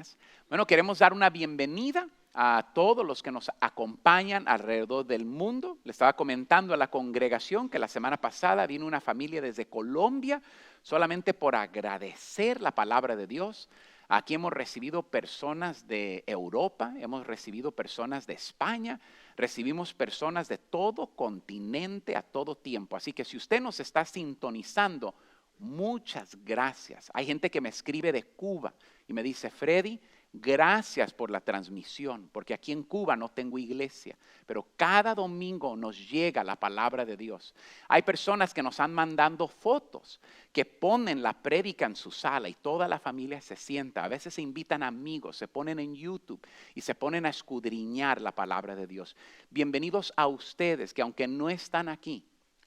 días. Bueno, queremos dar una bienvenida a todos los que nos acompañan alrededor del mundo. Le estaba comentando a la congregación que la semana pasada vino una familia desde Colombia solamente por agradecer la palabra de Dios. Aquí hemos recibido personas de Europa, hemos recibido personas de España, recibimos personas de todo continente a todo tiempo. Así que si usted nos está sintonizando, muchas gracias. Hay gente que me escribe de Cuba y me dice, Freddy, gracias por la transmisión, porque aquí en Cuba no tengo iglesia, pero cada domingo nos llega la palabra de Dios. Hay personas que nos han mandado fotos, que ponen la prédica en su sala y toda la familia se sienta. A veces se invitan amigos, se ponen en YouTube y se ponen a escudriñar la palabra de Dios. Bienvenidos a ustedes que aunque no están aquí,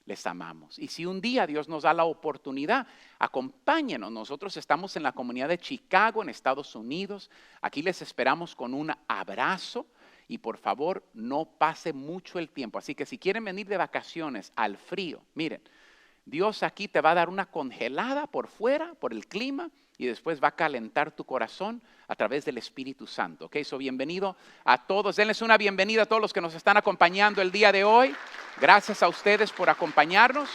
les amamos. Y si un día Dios nos da la oportunidad, acompáñenos. Nosotros estamos en la comunidad de Chicago, en Estados Unidos. Aquí les esperamos con un abrazo y por favor no pase mucho el tiempo. Así que si quieren venir de vacaciones al frío, miren, Dios aquí te va a dar una congelada por fuera, por el clima, y después va a calentar tu corazón a través del Espíritu Santo. Ok, so bienvenido a todos. Denles una bienvenida a todos los que nos están acompañando el día de hoy. Gracias a ustedes por acompañarnos.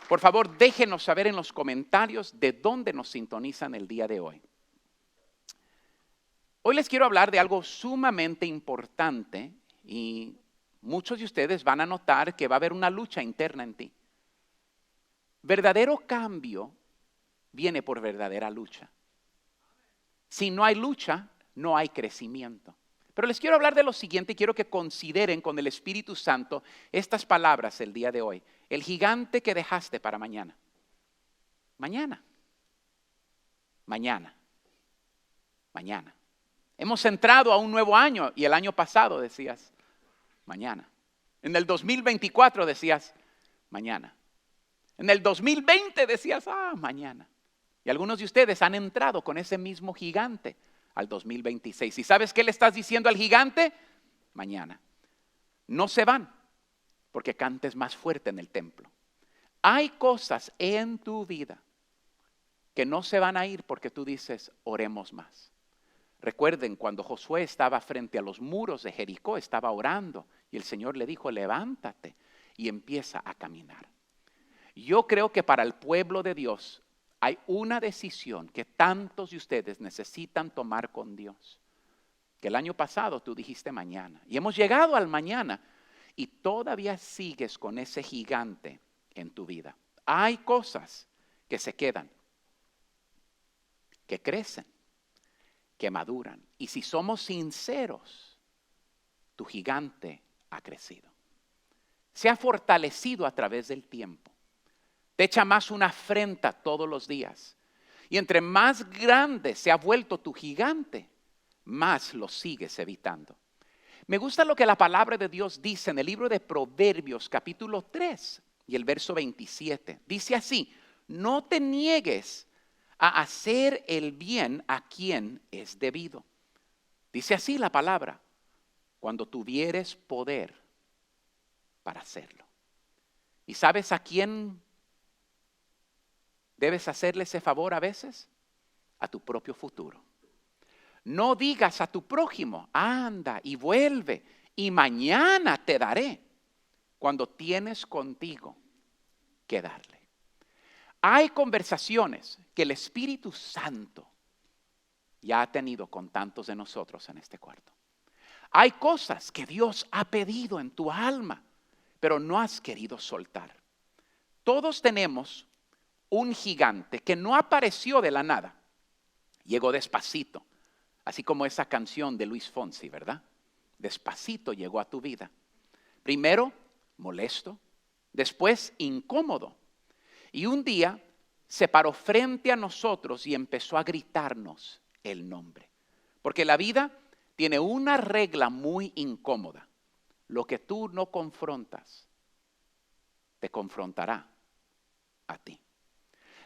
Por favor, déjenos saber en los comentarios de dónde nos sintonizan el día de hoy. Hoy les quiero hablar de algo sumamente importante y muchos de ustedes van a notar que va a haber una lucha interna en ti. Verdadero cambio viene por verdadera lucha. Si no hay lucha, no hay crecimiento. Pero les quiero hablar de lo siguiente y quiero que consideren con el Espíritu Santo estas palabras el día de hoy. El gigante que dejaste para mañana. Mañana. Mañana. Mañana. Hemos entrado a un nuevo año y el año pasado decías, mañana. En el 2024 decías, mañana. En el 2020 decías, mañana. Y algunos de ustedes han entrado con ese mismo gigante al 2026. ¿Y sabes qué le estás diciendo al gigante? Mañana. No se van porque cantes más fuerte en el templo. Hay cosas en tu vida que no se van a ir porque tú dices, oremos más. Recuerden cuando Josué estaba frente a los muros de Jericó, estaba orando y el Señor le dijo, levántate y empieza a caminar. Yo creo que para el pueblo de Dios hay una decisión que tantos de ustedes necesitan tomar con Dios. Que el año pasado tú dijiste mañana. Y hemos llegado al mañana y todavía sigues con ese gigante en tu vida. Hay cosas que se quedan, que crecen, que maduran. Y si somos sinceros, tu gigante ha crecido. Se ha fortalecido a través del tiempo. Te echa más una afrenta todos los días. Y entre más grande se ha vuelto tu gigante, más lo sigues evitando. Me gusta lo que la palabra de Dios dice en el libro de Proverbios, capítulo 3 y el verso 27. Dice así, no te niegues a hacer el bien a quien es debido. Dice así la palabra, cuando tuvieres poder para hacerlo. ¿Y sabes a quién debes hacerle ese favor a veces? A tu propio futuro. No digas a tu prójimo, anda y vuelve y mañana te daré, cuando tienes contigo que darle. Hay conversaciones que el Espíritu Santo ya ha tenido con tantos de nosotros en este cuarto. Hay cosas que Dios ha pedido en tu alma, pero no has querido soltar. Todos tenemos un gigante que no apareció de la nada, llegó despacito, así como esa canción de Luis Fonsi, ¿verdad? Despacito llegó a tu vida. Primero, molesto, después incómodo. Y un día se paró frente a nosotros y empezó a gritarnos el nombre. Porque la vida tiene una regla muy incómoda. Lo que tú no confrontas, te confrontará a ti.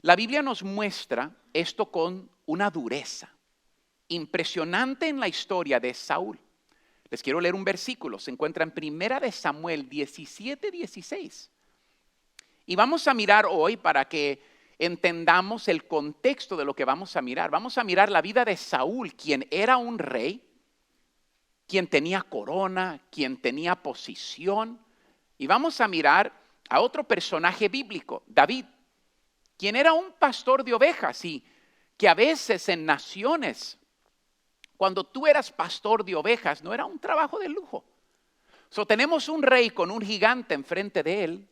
La Biblia nos muestra esto con una dureza impresionante en la historia de Saúl. Les quiero leer un versículo, se encuentra en 1 Samuel 17:16. Y vamos a mirar hoy para que entendamos el contexto de lo que vamos a mirar. Vamos a mirar la vida de Saúl, quien era un rey, quien tenía corona, quien tenía posición. Y vamos a mirar a otro personaje bíblico, David, quien era un pastor de ovejas y que a veces en naciones, cuando tú eras pastor de ovejas, no era un trabajo de lujo. Tenemos un rey con un gigante enfrente de él,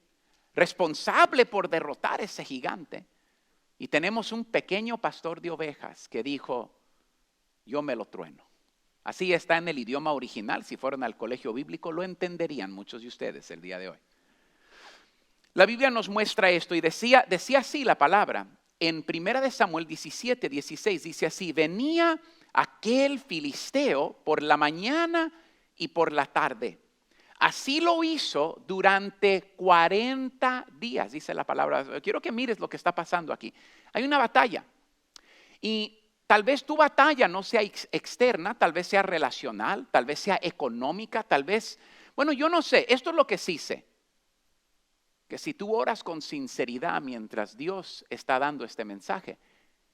responsable por derrotar ese gigante. Y tenemos un pequeño pastor de ovejas que dijo, yo me lo trueno. Así está en el idioma original. Si fueran al colegio bíblico lo entenderían muchos de ustedes el día de hoy. La Biblia nos muestra esto y decía así la palabra. En 1 Samuel 17, 16 dice así, venía aquel filisteo por la mañana y por la tarde. Así lo hizo durante 40 días, dice la palabra. Quiero que mires lo que está pasando aquí. Hay una batalla y tal vez tu batalla no sea externa, tal vez sea relacional, tal vez sea económica, tal vez, bueno, yo no sé. Esto es lo que sí sé, que si tú oras con sinceridad mientras Dios está dando este mensaje,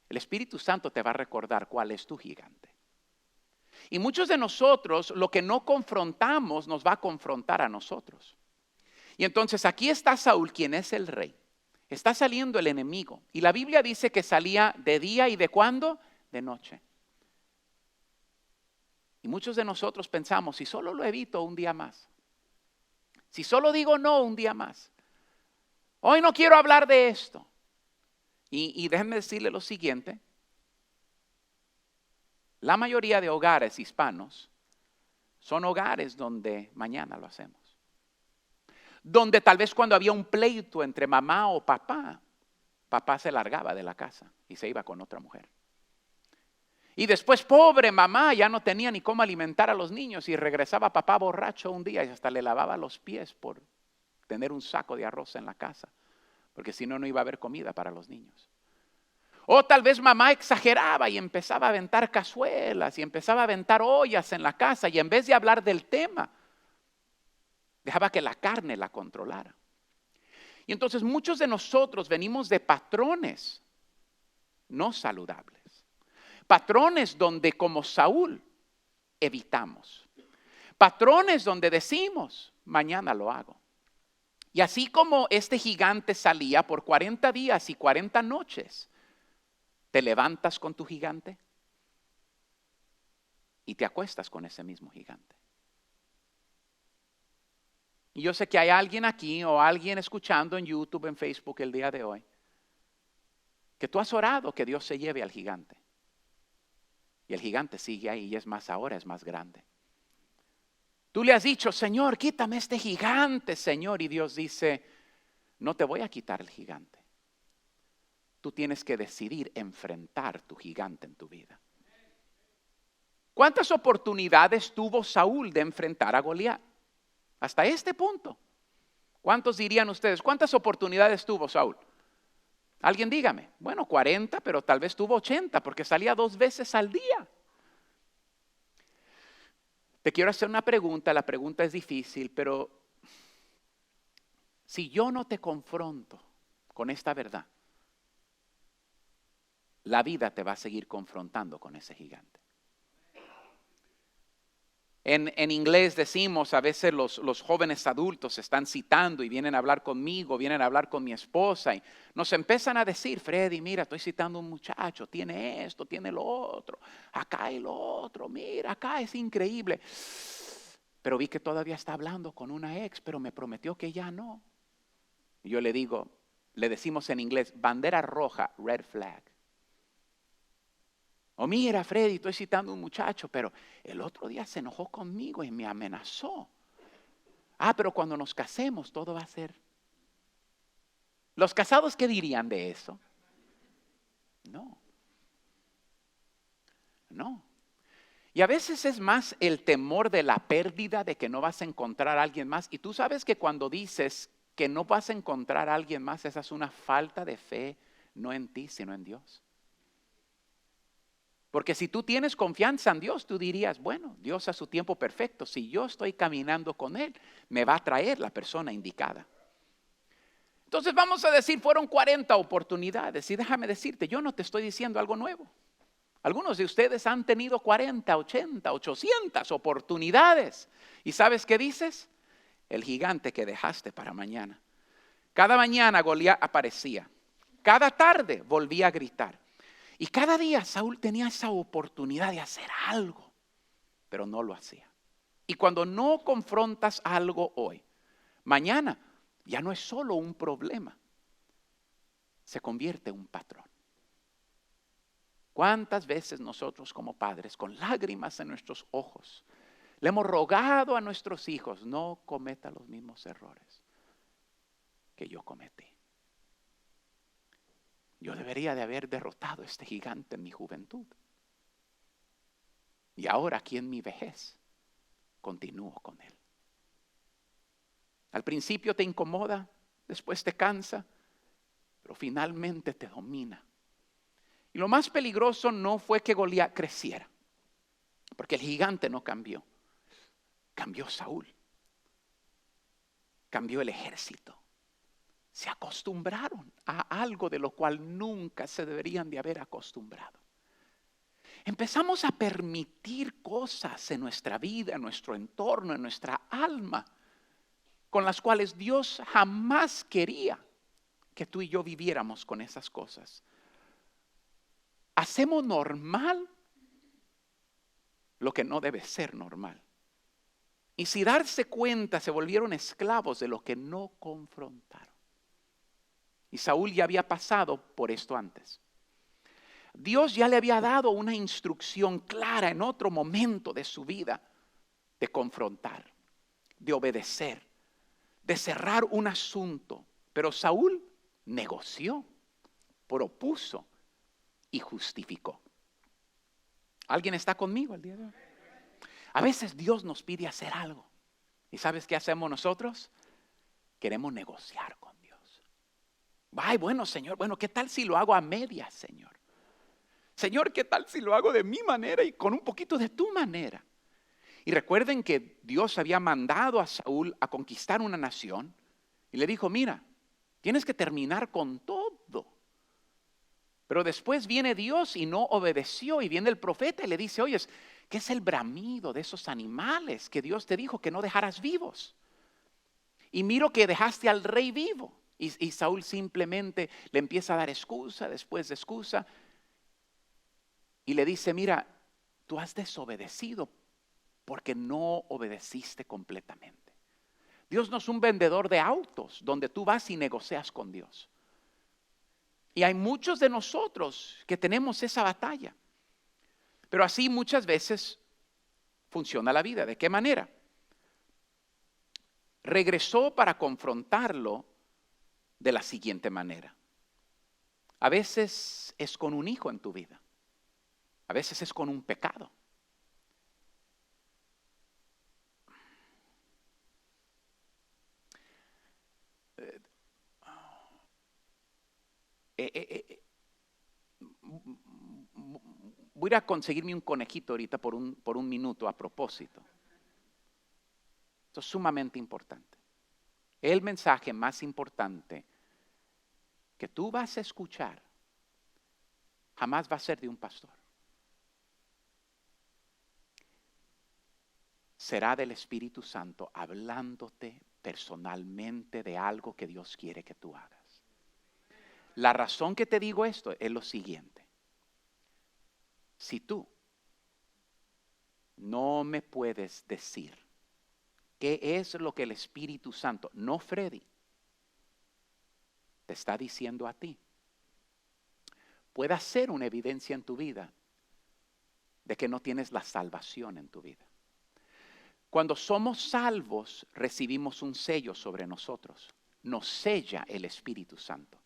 el Espíritu Santo te va a recordar cuál es tu gigante. Y muchos de nosotros, lo que no confrontamos, nos va a confrontar a nosotros. Y entonces aquí está Saúl, quien es el rey. Está saliendo el enemigo. Y la Biblia dice que salía de día y ¿de cuándo? De noche. Y muchos de nosotros pensamos, si solo lo evito un día más. Si solo digo no un día más. Hoy no quiero hablar de esto. Y déjenme decirle lo siguiente. La mayoría de hogares hispanos son hogares donde mañana lo hacemos. Donde tal vez cuando había un pleito entre mamá o papá, papá se largaba de la casa y se iba con otra mujer. Y después, pobre mamá, ya no tenía ni cómo alimentar a los niños y regresaba papá borracho un día y hasta le lavaba los pies por tener un saco de arroz en la casa, porque si no, no iba a haber comida para los niños. O tal vez mamá exageraba y empezaba a aventar cazuelas y empezaba a aventar ollas en la casa y en vez de hablar del tema, dejaba que la carne la controlara. Y entonces muchos de nosotros venimos de patrones no saludables. Patrones donde como Saúl evitamos. Patrones donde decimos, mañana lo hago. Y así como este gigante salía por 40 días y 40 noches, ¿te levantas con tu gigante? Y te acuestas con ese mismo gigante. Y yo sé que hay alguien aquí o alguien escuchando en YouTube, en Facebook el día de hoy, que tú has orado que Dios se lleve al gigante. Y el gigante sigue ahí y es más ahora, es más grande. Tú le has dicho, Señor, quítame este gigante, Señor. Y Dios dice, no te voy a quitar el gigante. Tú tienes que decidir enfrentar tu gigante en tu vida. ¿Cuántas oportunidades tuvo Saúl de enfrentar a Goliat? Hasta este punto. ¿Cuántos dirían ustedes? ¿Cuántas oportunidades tuvo Saúl? Alguien dígame. Bueno, 40, pero tal vez tuvo 80 porque salía 2 veces al día. Te quiero hacer una pregunta. La pregunta es difícil, pero si yo no te confronto con esta verdad, la vida te va a seguir confrontando con ese gigante. En inglés decimos, a veces los jóvenes adultos están citando y vienen a hablar conmigo, vienen a hablar con mi esposa y nos empiezan a decir, Freddy, mira, estoy citando a un muchacho, tiene esto, tiene lo otro, acá hay lo otro, mira, acá es increíble. Pero vi que todavía está hablando con una ex, pero me prometió que ya no. Y yo le digo, le decimos en inglés, bandera roja, red flag. O mira, Freddy, estoy citando a un muchacho, pero el otro día se enojó conmigo y me amenazó. Pero cuando nos casemos todo va a ser. ¿Los casados qué dirían de eso? No. Y a veces es más el temor de la pérdida, de que no vas a encontrar a alguien más. Y tú sabes que cuando dices que no vas a encontrar a alguien más, esa es una falta de fe, no en ti, sino en Dios. Porque si tú tienes confianza en Dios, tú dirías, bueno, Dios a su tiempo perfecto, si yo estoy caminando con Él, me va a traer la persona indicada. Entonces vamos a decir, fueron 40 oportunidades. Y déjame decirte, yo no te estoy diciendo algo nuevo. Algunos de ustedes han tenido 40, 80, 800 oportunidades. ¿Y sabes qué dices? El gigante que dejaste para mañana. Cada mañana Goliat aparecía. Cada tarde volvía a gritar. Y cada día Saúl tenía esa oportunidad de hacer algo, pero no lo hacía. Y cuando no confrontas algo hoy, mañana ya no es solo un problema, se convierte en un patrón. ¿Cuántas veces nosotros como padres, con lágrimas en nuestros ojos, le hemos rogado a nuestros hijos, no cometa los mismos errores que yo cometí? Yo debería de haber derrotado a este gigante en mi juventud. Y ahora aquí en mi vejez, continúo con él. Al principio te incomoda, después te cansa, pero finalmente te domina. Y lo más peligroso no fue que Goliat creciera, porque el gigante no cambió. Cambió Saúl. Cambió el ejército. Se acostumbraron a algo de lo cual nunca se deberían de haber acostumbrado. Empezamos a permitir cosas en nuestra vida, en nuestro entorno, en nuestra alma, con las cuales Dios jamás quería que tú y yo viviéramos con esas cosas. Hacemos normal lo que no debe ser normal. Y sin darse cuenta se volvieron esclavos de lo que no confrontaron. Y Saúl ya había pasado por esto antes. Dios ya le había dado una instrucción clara en otro momento de su vida de confrontar, de obedecer, de cerrar un asunto. Pero Saúl negoció, propuso y justificó. ¿Alguien está conmigo el día de hoy? A veces Dios nos pide hacer algo. ¿Y sabes qué hacemos nosotros? Queremos negociar con Dios. Ay, bueno, Señor, ¿qué tal si lo hago a medias, Señor? Señor, ¿qué tal si lo hago de mi manera y con un poquito de tu manera? Y recuerden que Dios había mandado a Saúl a conquistar una nación y le dijo, mira, tienes que terminar con todo. Pero después viene Dios y no obedeció, y viene el profeta y le dice, oye, ¿qué es el bramido de esos animales que Dios te dijo que no dejaras vivos? Y miro que dejaste al rey vivo. Y Saúl simplemente le empieza a dar excusa después de excusa. Y le dice, mira, tú has desobedecido porque no obedeciste completamente. Dios no es un vendedor de autos donde tú vas y negocias con Dios. Y hay muchos de nosotros que tenemos esa batalla. Pero así muchas veces funciona la vida. ¿De qué manera? Regresó para confrontarlo de la siguiente manera. A veces es con un hijo en tu vida. A veces es con un pecado. Voy a conseguirme un conejito ahorita por un minuto a propósito. Esto es sumamente importante. El mensaje más importante que tú vas a escuchar jamás va a ser de un pastor. Será del Espíritu Santo hablándote personalmente de algo que Dios quiere que tú hagas. La razón que te digo esto es lo siguiente. Si tú no me puedes decir qué es lo que el Espíritu Santo, no Freddy, te está diciendo a ti, puede ser una evidencia en tu vida de que no tienes la salvación en tu vida. Cuando somos salvos, recibimos un sello sobre nosotros. Nos sella el Espíritu Santo.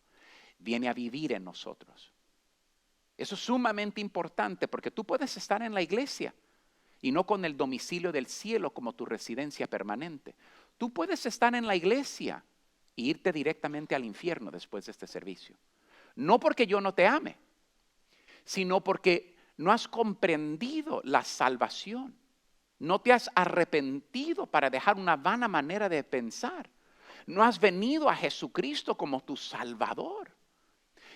Viene a vivir en nosotros. Eso es sumamente importante porque tú puedes estar en la iglesia y no con el domicilio del cielo como tu residencia permanente. Tú puedes estar en la iglesia e irte directamente al infierno después de este servicio. No porque yo no te ame, sino porque no has comprendido la salvación. No te has arrepentido para dejar una vana manera de pensar. no has venido a Jesucristo como tu Salvador.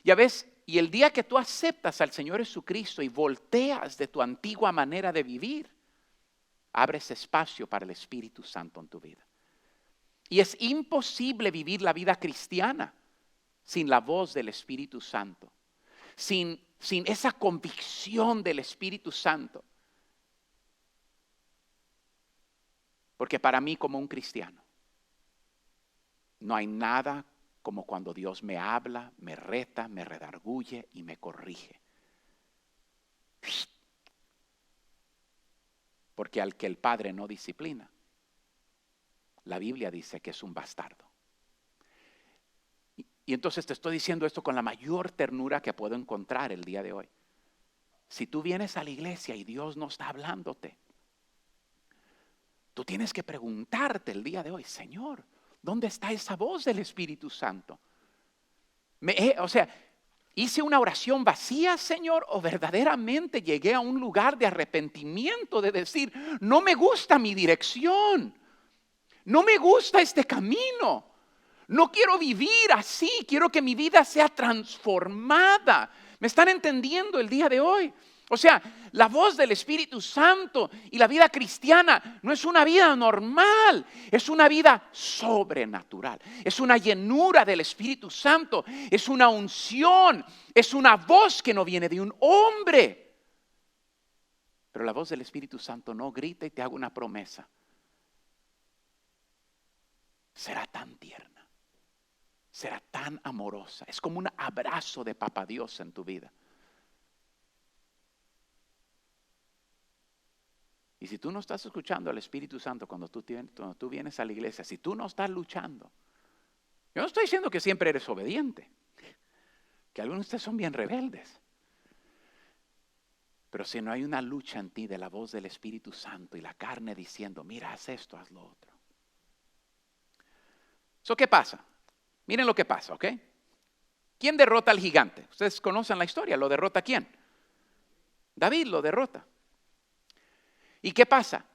Ya ves, y el día que tú aceptas al Señor Jesucristo y volteas de tu antigua manera de vivir, abres espacio para el Espíritu Santo en tu vida. Y es imposible vivir la vida cristiana sin la voz del Espíritu Santo, sin esa convicción del Espíritu Santo. Porque para mí, como un cristiano, no hay nada como cuando Dios me habla, me reta, me redarguye y me corrige. Porque al que el Padre no disciplina, la Biblia dice que es un bastardo. Y entonces te estoy diciendo esto con la mayor ternura que puedo encontrar el día de hoy. Si tú vienes a la iglesia y Dios no está hablándote, tú tienes que preguntarte el día de hoy, Señor, ¿dónde está esa voz del Espíritu Santo? ¿Hice una oración vacía, Señor? ¿O verdaderamente llegué a un lugar de arrepentimiento, de decir, no me gusta mi dirección, no me gusta este camino, no quiero vivir así, quiero que mi vida sea transformada? ¿Me están entendiendo el día de hoy? O sea, la voz del Espíritu Santo y la vida cristiana no es una vida normal, es una vida sobrenatural. Es una llenura del Espíritu Santo, es una unción, es una voz que no viene de un hombre. Pero la voz del Espíritu Santo no grita y te hago una promesa. Será tan tierna, será tan amorosa, es como un abrazo de Papá Dios en tu vida. Y si tú no estás escuchando al Espíritu Santo cuando tú vienes a la iglesia, si tú no estás luchando, yo no estoy diciendo que siempre eres obediente, que algunos de ustedes son bien rebeldes, pero si no hay una lucha en ti de la voz del Espíritu Santo y la carne diciendo, mira, haz esto, haz lo otro. ¿Qué pasa? Miren lo que pasa, ¿ok? ¿Quién derrota al gigante? Ustedes conocen la historia, ¿lo derrota quién? David lo derrota. ¿Y qué pasa?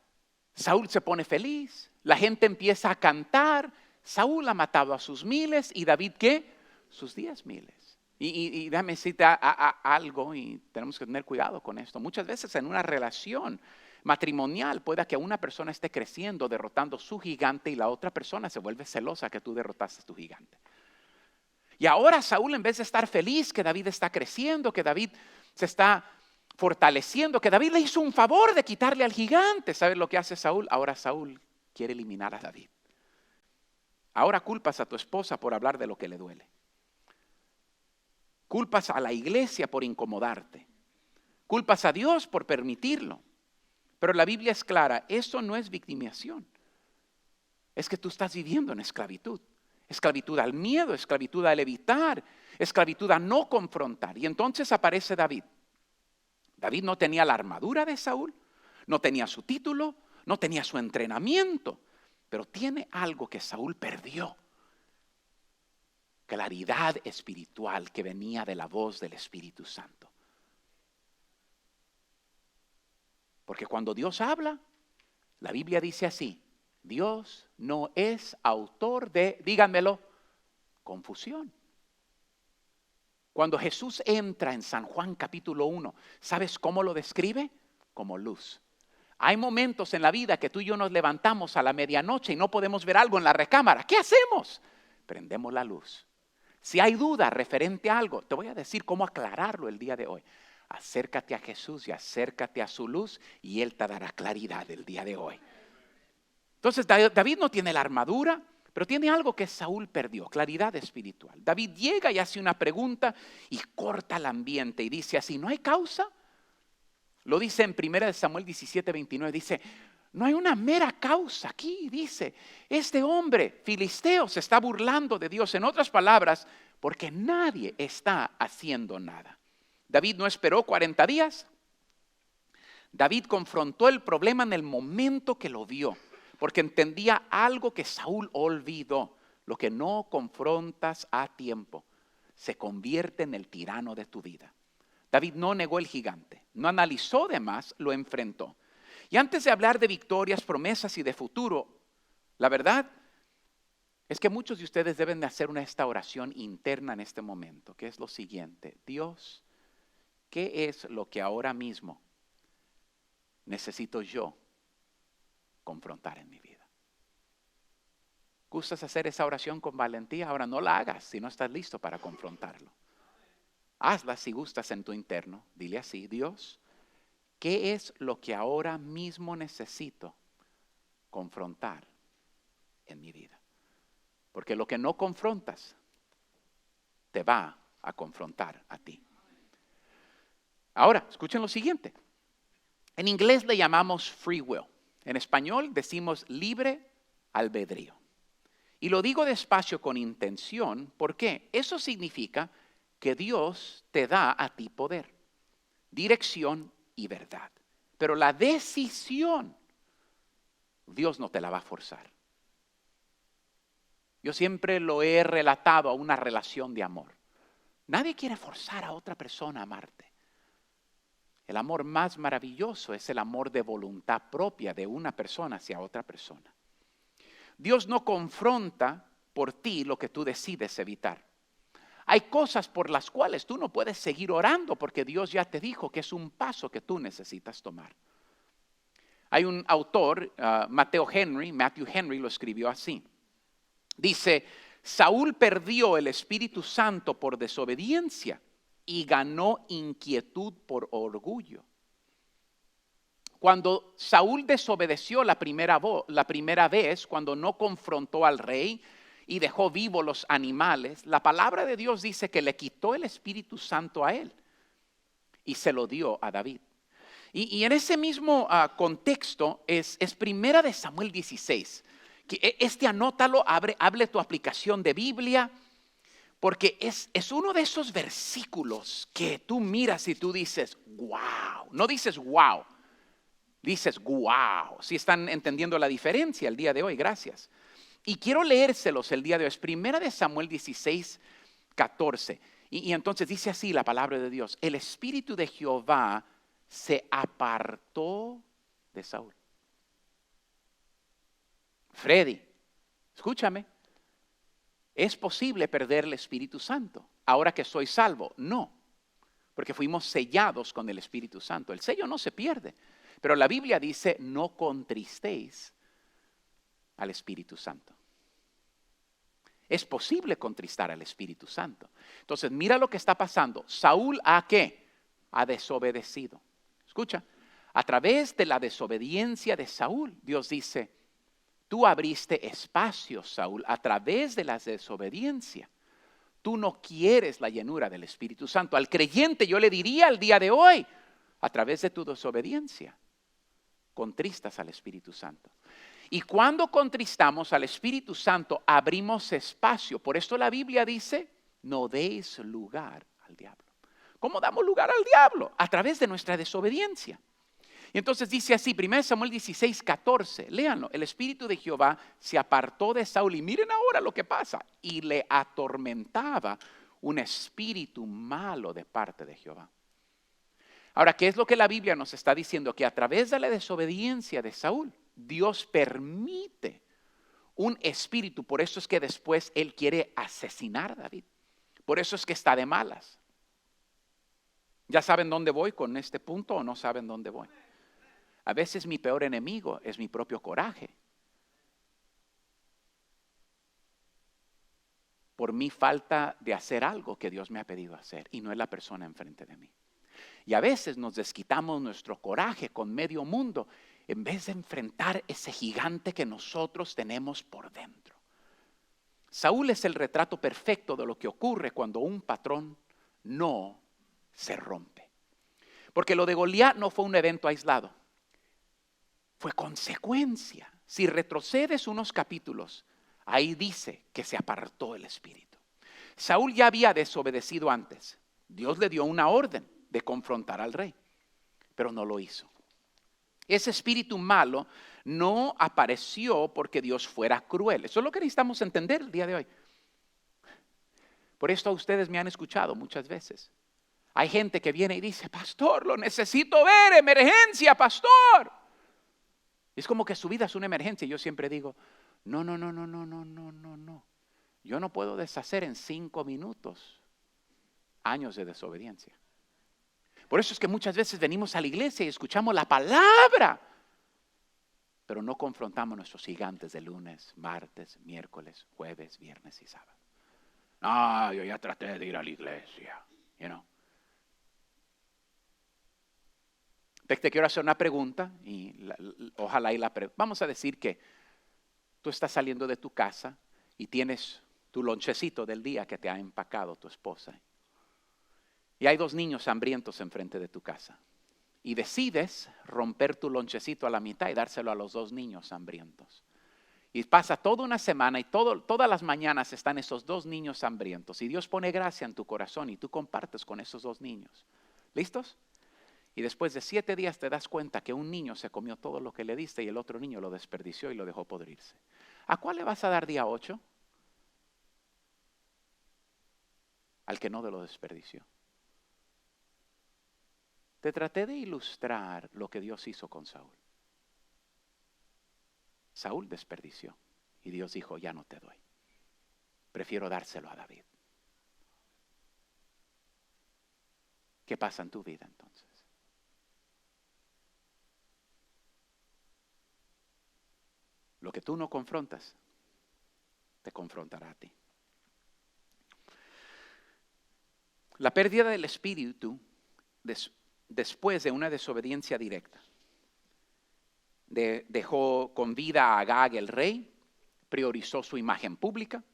Saúl se pone feliz, la gente empieza a cantar, Saúl ha matado a sus miles y David, ¿qué? Sus 10,000. Y déjame decirte algo, y tenemos que tener cuidado con esto. Muchas veces en una relación matrimonial puede que una persona esté creciendo, derrotando su gigante, y la otra persona se vuelve celosa que tú derrotaste tu gigante. Y ahora Saúl, en vez de estar feliz que David está creciendo, que David se está fortaleciendo, que David le hizo un favor de quitarle al gigante, ¿sabes lo que hace Saúl? Ahora Saúl quiere eliminar a David. Ahora culpas a tu esposa por hablar de lo que le duele. Culpas a la iglesia por incomodarte. Culpas a Dios por permitirlo. Pero la Biblia es clara, eso no es victimización. Es que tú estás viviendo en esclavitud. Esclavitud al miedo, esclavitud al evitar, esclavitud a no confrontar. Y entonces aparece David. David no tenía la armadura de Saúl, no tenía su título, no tenía su entrenamiento, pero tiene algo que Saúl perdió. Claridad espiritual que venía de la voz del Espíritu Santo. Porque cuando Dios habla, la Biblia dice así, Dios no es autor de, díganmelo, confusión. Cuando Jesús entra en San Juan capítulo 1, ¿sabes cómo lo describe? Como luz. Hay momentos en la vida que tú y yo nos levantamos a la medianoche y no podemos ver algo en la recámara. ¿Qué hacemos? Prendemos la luz. Si hay duda referente a algo, te voy a decir cómo aclararlo el día de hoy. Acércate a Jesús y acércate a su luz y Él te dará claridad el día de hoy. Entonces David no tiene la armadura, pero tiene algo que Saúl perdió, claridad espiritual. David llega y hace una pregunta y corta el ambiente y dice así, ¿no hay causa? Lo dice en 1 Samuel 17:29, dice, no hay una mera causa aquí, dice, este hombre filisteo se está burlando de Dios. En otras palabras, porque nadie está haciendo nada. David no esperó 40 días. David confrontó el problema en el momento que lo vio, porque entendía algo que Saúl olvidó. Lo que no confrontas a tiempo se convierte en el tirano de tu vida. David no negó el gigante, no analizó de más, lo enfrentó. Y antes de hablar de victorias, promesas y de futuro, la verdad, es que muchos de ustedes deben de hacer esta oración interna en este momento, que es lo siguiente: Dios, ¿qué es lo que ahora mismo necesito yo confrontar en mi vida? ¿Gustas hacer esa oración con valentía? Ahora no la hagas si no estás listo para confrontarlo. Hazla si gustas en tu interno. Dile así: Dios, ¿qué es lo que ahora mismo necesito confrontar en mi vida? Porque lo que no confrontas te va a confrontar a ti. Ahora, escuchen lo siguiente. En inglés le llamamos free will. En español decimos libre albedrío. Y lo digo despacio con intención porque eso significa que Dios te da a ti poder, dirección y verdad. Pero la decisión, Dios no te la va a forzar. Yo siempre lo he relatado a una relación de amor. Nadie quiere forzar a otra persona a amarte. El amor más maravilloso es el amor de voluntad propia de una persona hacia otra persona. Dios no confronta por ti lo que tú decides evitar. Hay cosas por las cuales tú no puedes seguir orando porque Dios ya te dijo que es un paso que tú necesitas tomar. Hay un autor, Matthew Henry lo escribió así. Dice: Saúl perdió el Espíritu Santo por desobediencia y ganó inquietud por orgullo. Cuando Saúl desobedeció la primera vez, cuando no confrontó al rey y dejó vivos los animales, la palabra de Dios dice que le quitó el Espíritu Santo a él y se lo dio a David. Y en ese mismo contexto es primera de Samuel 16. Que anótalo, hable tu aplicación de Biblia, porque es uno de esos versículos que tú miras y tú dices, wow. No dices wow. Dices, wow, si están entendiendo la diferencia el día de hoy, gracias. Y quiero leérselos el día de hoy, es primera de Samuel 16, 14. Y entonces dice así la palabra de Dios: el Espíritu de Jehová se apartó de Saúl. Freddy, escúchame, ¿es posible perder el Espíritu Santo ahora que soy salvo? No, porque fuimos sellados con el Espíritu Santo. El sello no se pierde. Pero la Biblia dice: no contristéis al Espíritu Santo. Es posible contristar al Espíritu Santo. Entonces, mira lo que está pasando. Saúl ¿a qué? Ha desobedecido. Escucha, a través de la desobediencia de Saúl, Dios dice: tú abriste espacio, Saúl, a través de la desobediencia. Tú no quieres la llenura del Espíritu Santo. Al creyente yo le diría al día de hoy: a través de tu desobediencia, contristas al Espíritu Santo. Y cuando contristamos al Espíritu Santo, abrimos espacio. Por esto la Biblia dice: no deis lugar al diablo. ¿Cómo damos lugar al diablo? A través de nuestra desobediencia. Y entonces dice así, 1 Samuel 16, 14, léanlo: el Espíritu de Jehová se apartó de Saúl, y miren ahora lo que pasa, y le atormentaba un espíritu malo de parte de Jehová. Ahora, ¿qué es lo que la Biblia nos está diciendo? Que a través de la desobediencia de Saúl, Dios permite un espíritu. Por eso es que después él quiere asesinar a David. Por eso es que está de malas. ¿Ya saben dónde voy con este punto o no saben dónde voy? A veces mi peor enemigo es mi propio coraje. Por mi falta de hacer algo que Dios me ha pedido hacer, y no es la persona enfrente de mí. Y a veces nos desquitamos nuestro coraje con medio mundo en vez de enfrentar ese gigante que nosotros tenemos por dentro. Saúl es el retrato perfecto de lo que ocurre cuando un patrón no se rompe. Porque lo de Goliat no fue un evento aislado, fue consecuencia. Si retrocedes unos capítulos, ahí dice que se apartó el espíritu. Saúl ya había desobedecido antes. Dios le dio una orden de confrontar al rey, pero no lo hizo. Ese espíritu malo no apareció porque Dios fuera cruel. Eso es lo que necesitamos entender el día de hoy. Por esto ustedes me han escuchado muchas veces. Hay gente que viene y dice: pastor, lo necesito ver, emergencia, pastor. Es como que su vida es una emergencia. Yo siempre digo: No, no, no, no, no, no, no, no, no. Yo no puedo deshacer en 5 minutos años de desobediencia. Por eso es que muchas veces venimos a la iglesia y escuchamos la palabra, pero no confrontamos nuestros gigantes de lunes, martes, miércoles, jueves, viernes y sábado. No, yo ya traté de ir a la iglesia, you know. Te quiero hacer una pregunta y ojalá vamos a decir que tú estás saliendo de tu casa y tienes tu lonchecito del día que te ha empacado tu esposa. Y hay 2 niños hambrientos enfrente de tu casa. Y decides romper tu lonchecito a la mitad y dárselo a los 2 niños hambrientos. Y pasa toda una semana y todas las mañanas están esos 2 niños hambrientos. Y Dios pone gracia en tu corazón y tú compartes con esos 2 niños. ¿Listos? Y después de 7 días te das cuenta que un niño se comió todo lo que le diste y el otro niño lo desperdició y lo dejó podrirse. ¿A cuál le vas a dar día 8? Al que no lo desperdició. Te traté de ilustrar lo que Dios hizo con Saúl. Saúl desperdició y Dios dijo, ya no te doy. Prefiero dárselo a David. ¿Qué pasa en tu vida entonces? Lo que tú no confrontas, te confrontará a ti. La pérdida del espíritu después de una desobediencia directa. Dejó con vida a Agag el rey, priorizó su imagen pública.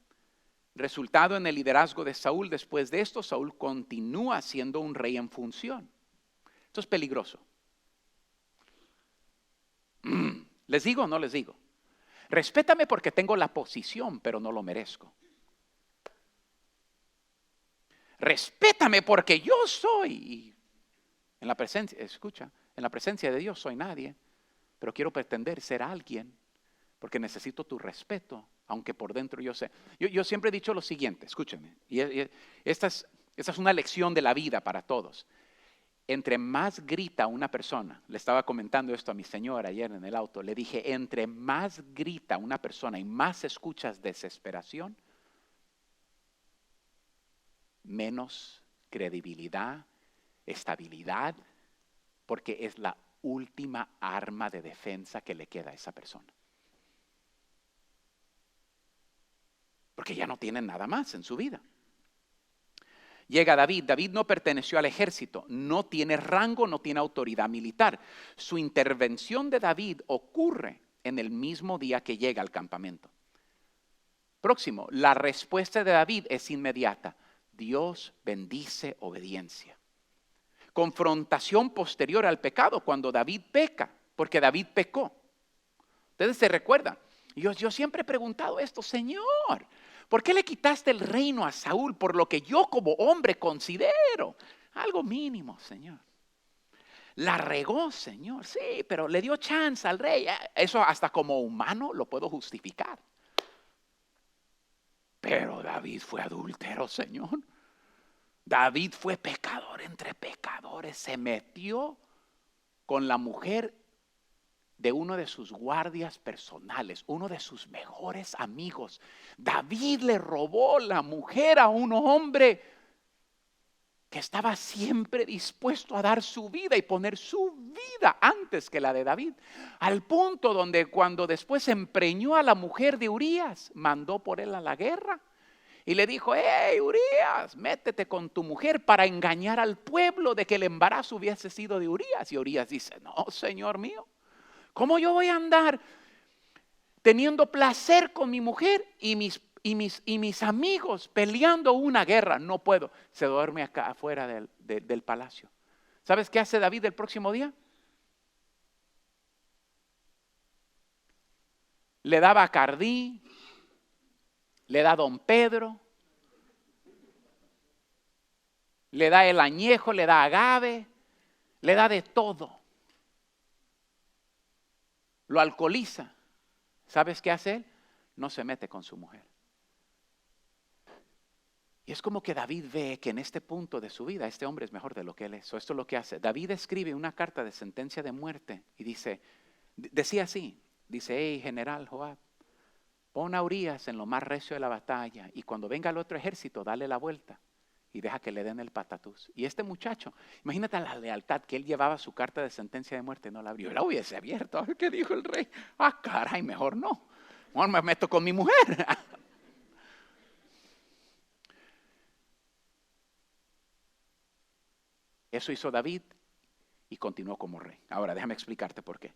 Resultado en el liderazgo de Saúl, después de esto, Saúl continúa siendo un rey en función. Esto es peligroso. ¿Les digo o no les digo? Respétame porque tengo la posición, pero no lo merezco. Respétame porque yo soy. En la presencia, escucha, en la presencia de Dios soy nadie, pero quiero pretender ser alguien porque necesito tu respeto, aunque por dentro yo sé. Yo siempre he dicho lo siguiente, escúchame, y esta es una lección de la vida para todos. Entre más grita una persona, le estaba comentando esto a mi señora ayer en el auto, le dije, entre más grita una persona y más escuchas desesperación, menos credibilidad, estabilidad, porque es la última arma de defensa que le queda a esa persona. Porque ya no tiene nada más en su vida. Llega David. David no perteneció al ejército, no tiene rango, no tiene autoridad militar. Su intervención de David ocurre en el mismo día que llega al campamento. Próximo, la respuesta de David es inmediata. Dios bendice obediencia. Confrontación posterior al pecado, cuando David peca, porque David pecó. Ustedes se recuerdan. Yo siempre he preguntado esto, Señor, ¿por qué le quitaste el reino a Saúl por lo que yo como hombre considero algo mínimo, Señor? La regó, Señor, sí, pero le dio chance al rey. Eso hasta como humano lo puedo justificar. Pero David fue adúltero, Señor. David fue pecador entre pecadores. Se metió con la mujer de uno de sus guardias personales, uno de sus mejores amigos. David le robó la mujer a un hombre que estaba siempre dispuesto a dar su vida y poner su vida antes que la de David. Al punto donde cuando después empreñó a la mujer de Urías, mandó por él a la guerra. Y le dijo, hey Urías, métete con tu mujer para engañar al pueblo de que el embarazo hubiese sido de Urías. Y Urías dice, no, Señor mío, ¿cómo yo voy a andar teniendo placer con mi mujer y mis amigos peleando una guerra? No puedo. Se duerme acá afuera del palacio. ¿Sabes qué hace David el próximo día? Le da Bacardí, le da Don Pedro, le da el añejo, le da agave, le da de todo. Lo alcoholiza. ¿Sabes qué hace él? No se mete con su mujer. Y es como que David ve que en este punto de su vida este hombre es mejor de lo que él es. Esto es lo que hace. David escribe una carta de sentencia de muerte y decía así, dice, hey general Joab, Pon a Urias en lo más recio de la batalla y cuando venga el otro ejército, dale la vuelta y deja que le den el patatús. Y este muchacho, imagínate la lealtad que él llevaba su carta de sentencia de muerte, no la abrió. Él la hubiese abierto. ¿Qué dijo el rey? Ah, caray, mejor no. Mejor me meto con mi mujer. Eso hizo David y continuó como rey. Ahora, déjame explicarte por qué.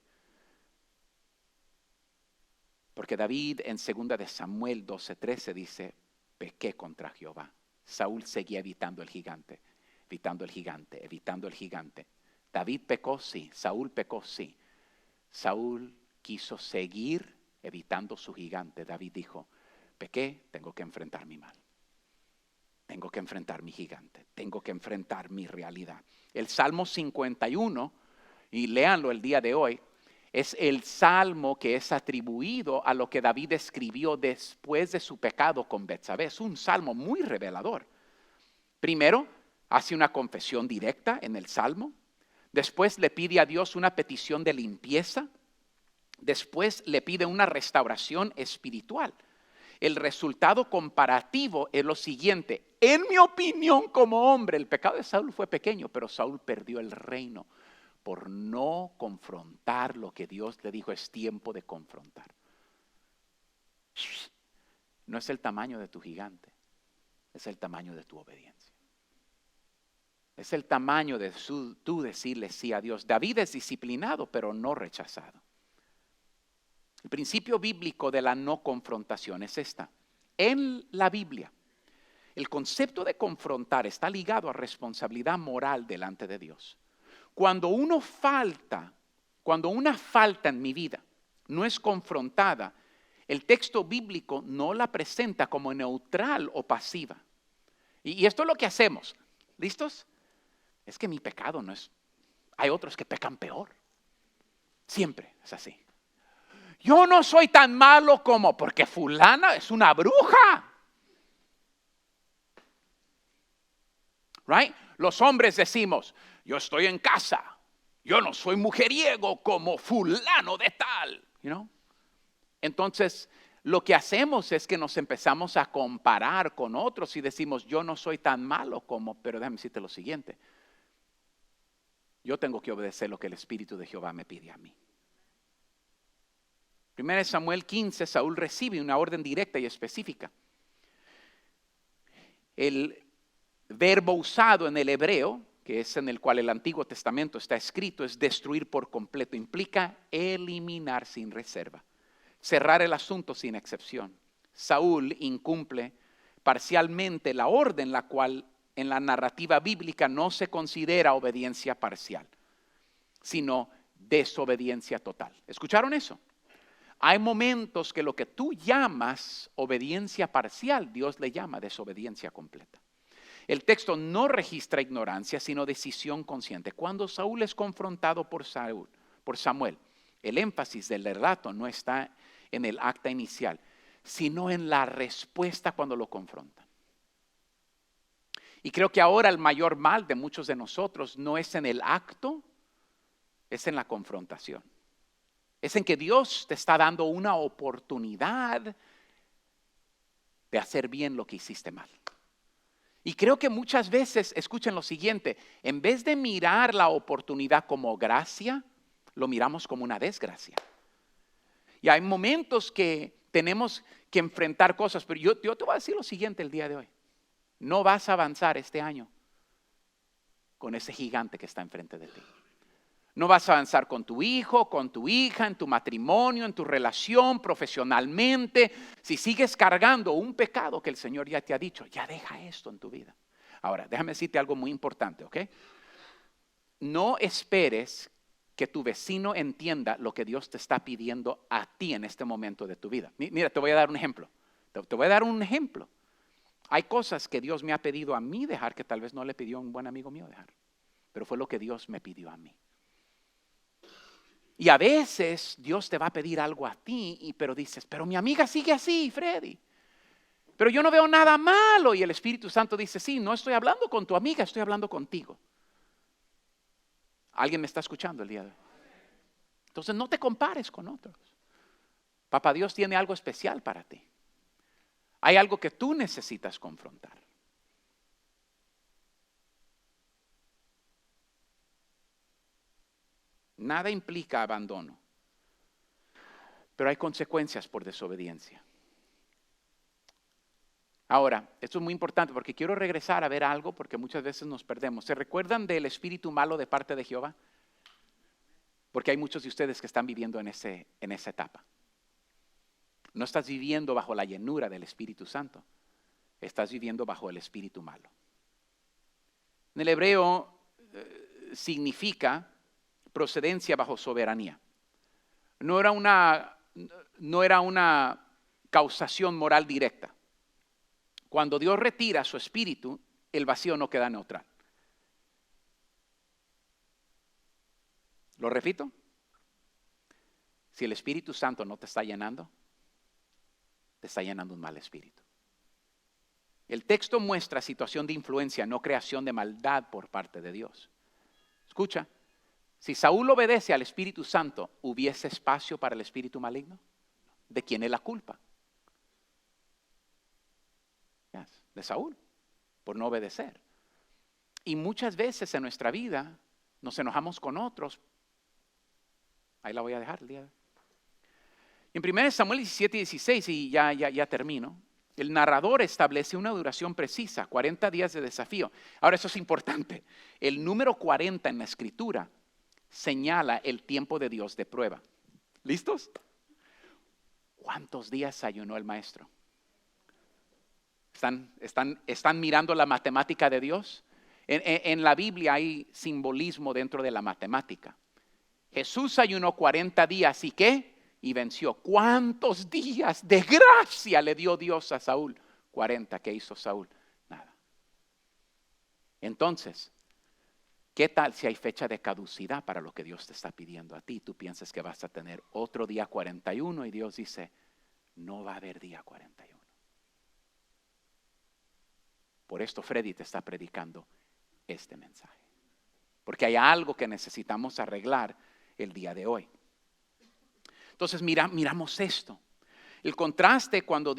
Porque David en 2 de Samuel 12:13 dice, pequé contra Jehová. Saúl seguía evitando el gigante, evitando el gigante, evitando el gigante. David pecó, sí. Saúl pecó, sí. Saúl quiso seguir evitando su gigante. David dijo, pequé, tengo que enfrentar mi mal. Tengo que enfrentar mi gigante. Tengo que enfrentar mi realidad. El Salmo 51, y léanlo el día de hoy, es el salmo que es atribuido a lo que David escribió después de su pecado con Betsabé. Es un salmo muy revelador. Primero, hace una confesión directa en el salmo. Después le pide a Dios una petición de limpieza. Después le pide una restauración espiritual. El resultado comparativo es lo siguiente. En mi opinión, como hombre, el pecado de Saúl fue pequeño, pero Saúl perdió el reino por no confrontar lo que Dios le dijo, es tiempo de confrontar. No es el tamaño de tu gigante, es el tamaño de tu obediencia. Es el tamaño de tú decirle sí a Dios. David es disciplinado, pero no rechazado. El principio bíblico de la no confrontación es esta. En la Biblia, el concepto de confrontar está ligado a responsabilidad moral delante de Dios. Cuando una falta en mi vida no es confrontada, el texto bíblico no la presenta como neutral o pasiva. Y esto es lo que hacemos. ¿Listos? Es que mi pecado no es... Hay otros que pecan peor. Siempre es así. Yo no soy tan malo como porque fulana es una bruja. Right? Los hombres decimos, yo estoy en casa, yo no soy mujeriego como fulano de tal. You know? Entonces, lo que hacemos es que nos empezamos a comparar con otros y decimos, yo no soy tan malo como, pero déjame decirte lo siguiente. Yo tengo que obedecer lo que el Espíritu de Jehová me pide a mí. 1 Samuel 15, Saúl recibe una orden directa y específica. El verbo usado en el hebreo, que es en el cual el Antiguo Testamento está escrito, es destruir por completo. Implica eliminar sin reserva. Cerrar el asunto sin excepción. Saúl incumple parcialmente la orden, la cual en la narrativa bíblica no se considera obediencia parcial, sino desobediencia total. ¿Escucharon eso? Hay momentos que lo que tú llamas obediencia parcial, Dios le llama desobediencia completa. El texto no registra ignorancia, sino decisión consciente. Cuando Saúl es confrontado por Samuel, el énfasis del relato no está en el acta inicial, sino en la respuesta cuando lo confrontan. Y creo que ahora el mayor mal de muchos de nosotros no es en el acto, es en la confrontación. Es en que Dios te está dando una oportunidad de hacer bien lo que hiciste mal. Y creo que muchas veces, escuchen lo siguiente, en vez de mirar la oportunidad como gracia, lo miramos como una desgracia. Y hay momentos que tenemos que enfrentar cosas, pero yo te voy a decir lo siguiente el día de hoy. No vas a avanzar este año con ese gigante que está enfrente de ti. No vas a avanzar con tu hijo, con tu hija, en tu matrimonio, en tu relación, profesionalmente. Si sigues cargando un pecado que el Señor ya te ha dicho, ya deja esto en tu vida. Ahora, déjame decirte algo muy importante, ¿ok? No esperes que tu vecino entienda lo que Dios te está pidiendo a ti en este momento de tu vida. Mira, te voy a dar un ejemplo. Te voy a dar un ejemplo. Hay cosas que Dios me ha pedido a mí dejar que tal vez no le pidió a un buen amigo mío dejar. Pero fue lo que Dios me pidió a mí. Y a veces Dios te va a pedir algo a ti, pero dices, pero mi amiga sigue así, Freddy. Pero yo no veo nada malo. Y el Espíritu Santo dice, sí, no estoy hablando con tu amiga, estoy hablando contigo. ¿Alguien me está escuchando el día de hoy? Entonces no te compares con otros. Papá Dios tiene algo especial para ti. Hay algo que tú necesitas confrontar. Nada implica abandono, pero hay consecuencias por desobediencia. Ahora, esto es muy importante porque quiero regresar a ver algo porque muchas veces nos perdemos. ¿Se recuerdan del espíritu malo de parte de Jehová? Porque hay muchos de ustedes que están viviendo en esa etapa. No estás viviendo bajo la llenura del Espíritu Santo. Estás viviendo bajo el espíritu malo. En el hebreo significa procedencia bajo soberanía. No era una causación moral directa. Cuando Dios retira su espíritu, el vacío no queda neutral. ¿Lo repito? Si el Espíritu Santo no te está llenando, te está llenando un mal espíritu. El texto muestra situación de influencia, no creación de maldad por parte de Dios. Escucha, si Saúl obedece al Espíritu Santo, ¿hubiese espacio para el espíritu maligno? ¿De quién es la culpa? De Saúl, por no obedecer. Y muchas veces en nuestra vida nos enojamos con otros. Ahí la voy a dejar el día de hoy. En 1 Samuel 17:16, y ya termino, el narrador establece una duración precisa, 40 días de desafío. Ahora eso es importante. El número 40 en la escritura señala el tiempo de Dios de prueba. ¿Listos? ¿Cuántos días ayunó el maestro? ¿Están mirando la matemática de Dios? En la Biblia hay simbolismo dentro de la matemática. Jesús ayunó 40 días, ¿y qué? Y venció. ¿Cuántos días de gracia le dio Dios a Saúl? 40. ¿Qué hizo Saúl? Nada. Entonces, ¿qué tal si hay fecha de caducidad para lo que Dios te está pidiendo a ti? Tú piensas que vas a tener otro día 41 y Dios dice, no va a haber día 41. Por esto Freddy te está predicando este mensaje. Porque hay algo que necesitamos arreglar el día de hoy. Entonces miramos esto. El contraste cuando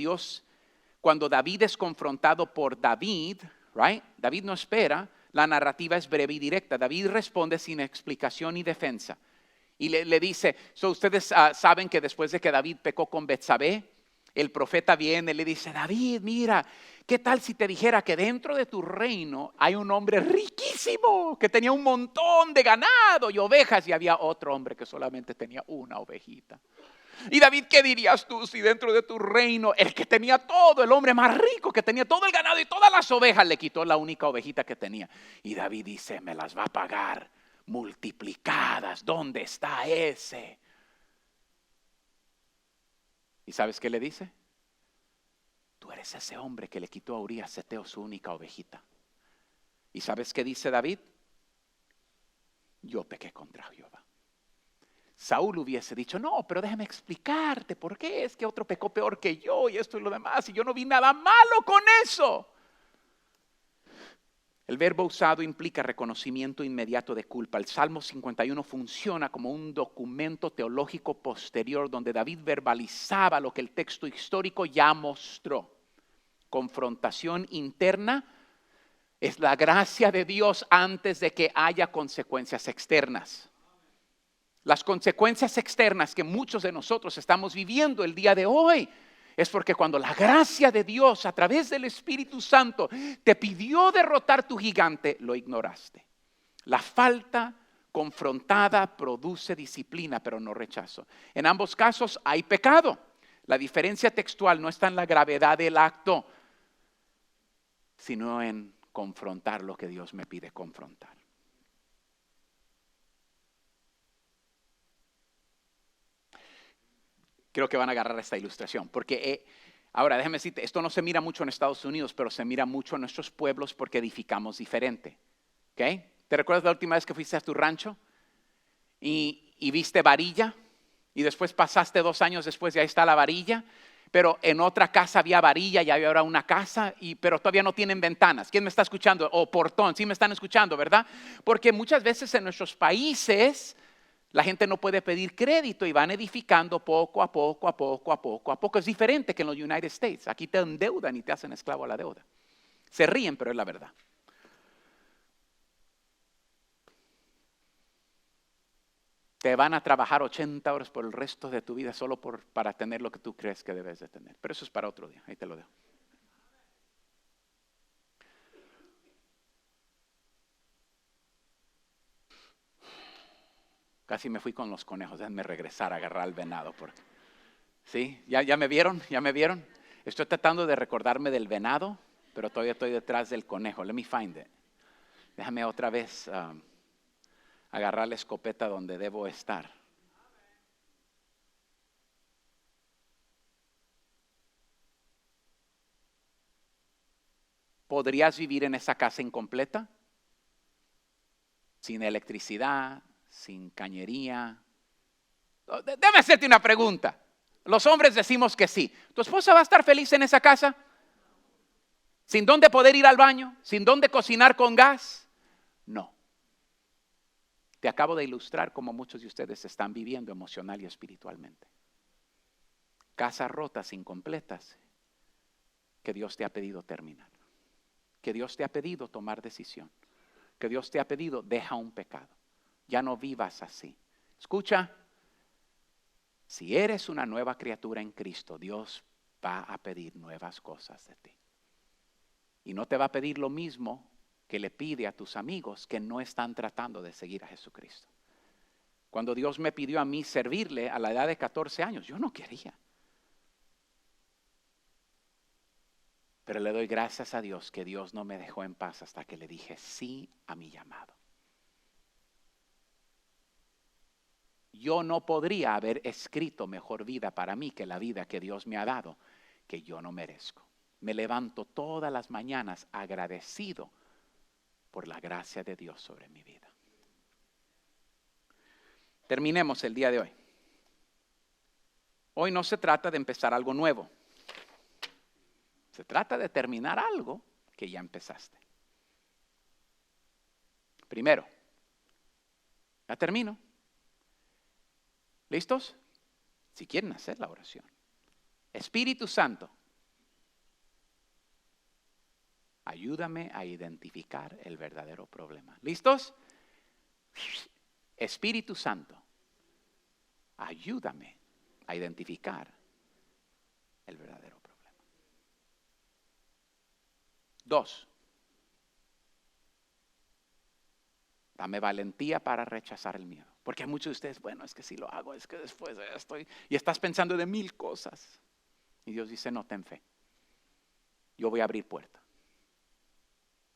David es confrontado por David, right? David no espera, la narrativa es breve y directa. David responde sin explicación ni defensa. Y le dice, ustedes saben que después de que David pecó con Betsabé, el profeta viene y le dice, David, mira, ¿qué tal si te dijera que dentro de tu reino hay un hombre riquísimo que tenía un montón de ganado y ovejas y había otro hombre que solamente tenía una ovejita? Y David, ¿qué dirías tú si dentro de tu reino el que tenía todo, el hombre más rico que tenía todo el ganado y todas las ovejas, le quitó la única ovejita que tenía? Y David dice, me las va a pagar multiplicadas. ¿Dónde está ese? ¿Y sabes qué le dice? Tú eres ese hombre que le quitó a Urías Heteo su única ovejita. ¿Y sabes qué dice David? Yo pequé contra Jehová. Saúl hubiese dicho, no, pero déjame explicarte por qué es que otro pecó peor que yo y esto y lo demás, y yo no vi nada malo con eso. El verbo usado implica reconocimiento inmediato de culpa. El Salmo 51 funciona como un documento teológico posterior donde David verbalizaba lo que el texto histórico ya mostró. Confrontación interna es la gracia de Dios antes de que haya consecuencias externas. Las consecuencias externas que muchos de nosotros estamos viviendo el día de hoy es porque cuando la gracia de Dios a través del Espíritu Santo te pidió derrotar tu gigante, lo ignoraste. La falta confrontada produce disciplina, pero no rechazo. En ambos casos hay pecado. La diferencia textual no está en la gravedad del acto, sino en confrontar lo que Dios me pide confrontar. Creo que van a agarrar esta ilustración, porque ahora déjame decirte, esto no se mira mucho en Estados Unidos, pero se mira mucho en nuestros pueblos porque edificamos diferente. ¿Okay? ¿Te recuerdas la última vez que fuiste a tu rancho y viste varilla? Y después pasaste 2 años después y ahí está la varilla, pero en otra casa había varilla y había ahora una casa, pero todavía no tienen ventanas. ¿Quién me está escuchando? O portón, sí me están escuchando, ¿verdad? Porque muchas veces en nuestros países La gente no puede pedir crédito y van edificando poco a poco, a poco, a poco, a poco. Es diferente que en los United States. Aquí te endeudan y te hacen esclavo a la deuda. Se ríen, pero es la verdad. Te van a trabajar 80 horas por el resto de tu vida solo para tener lo que tú crees que debes de tener. Pero eso es para otro día, ahí te lo dejo. Casi me fui con los conejos, déjenme regresar a agarrar al venado. ¿Sí? ¿Ya me vieron? ¿Ya me vieron? Estoy tratando de recordarme del venado, pero todavía estoy detrás del conejo. Let me find it. Déjame otra vez agarrar la escopeta donde debo estar. ¿Podrías vivir en esa casa incompleta? Sin electricidad, sin cañería. Déjame hacerte una pregunta. Los hombres decimos que sí. ¿Tu esposa va a estar feliz en esa casa? ¿Sin dónde poder ir al baño? ¿Sin dónde cocinar con gas? No. Te acabo de ilustrar cómo muchos de ustedes están viviendo emocional y espiritualmente. Casas rotas, incompletas, que Dios te ha pedido terminar. Que Dios te ha pedido tomar decisión. Que Dios te ha pedido, deja un pecado. Ya no vivas así. Escucha, si eres una nueva criatura en Cristo, Dios va a pedir nuevas cosas de ti. Y no te va a pedir lo mismo que le pide a tus amigos que no están tratando de seguir a Jesucristo. Cuando Dios me pidió a mí servirle a la edad de 14 años, yo no quería. Pero le doy gracias a Dios que Dios no me dejó en paz hasta que le dije sí a mi llamado. Yo no podría haber escrito mejor vida para mí que la vida que Dios me ha dado, que yo no merezco. Me levanto todas las mañanas agradecido por la gracia de Dios sobre mi vida. Terminemos el día de hoy. Hoy no se trata de empezar algo nuevo. Se trata de terminar algo que ya empezaste. Primero, ya termino. ¿Listos? Si quieren hacer la oración. Espíritu Santo, ayúdame a identificar el verdadero problema. ¿Listos? Espíritu Santo, ayúdame a identificar el verdadero problema. 2. Dame valentía para rechazar el miedo. Porque hay muchos de ustedes, bueno, es que si lo hago, es que después estoy... Y estás pensando de 1000 cosas. Y Dios dice, no, ten fe. Yo voy a abrir puerta.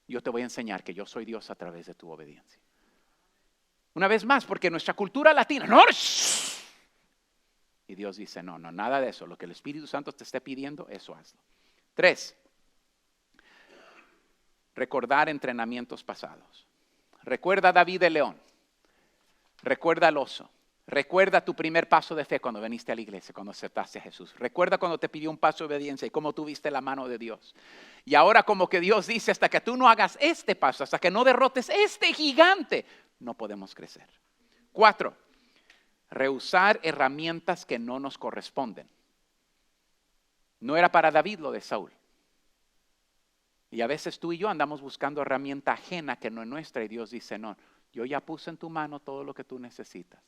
Yo te voy a enseñar que yo soy Dios a través de tu obediencia. Una vez más, porque nuestra cultura latina, no, shh. Y Dios dice, no, nada de eso. Lo que el Espíritu Santo te esté pidiendo, eso hazlo. 3. Recordar entrenamientos pasados. Recuerda a David el león. Recuerda al oso. Recuerda tu primer paso de fe cuando viniste a la iglesia, cuando aceptaste a Jesús. Recuerda cuando te pidió un paso de obediencia y cómo tuviste la mano de Dios. Y ahora como que Dios dice, hasta que tú no hagas este paso, hasta que no derrotes este gigante, no podemos crecer. 4. Rehusar herramientas que no nos corresponden. No era para David lo de Saúl. Y a veces tú y yo andamos buscando herramienta ajena que no es nuestra y Dios dice, no, yo ya puse en tu mano todo lo que tú necesitas.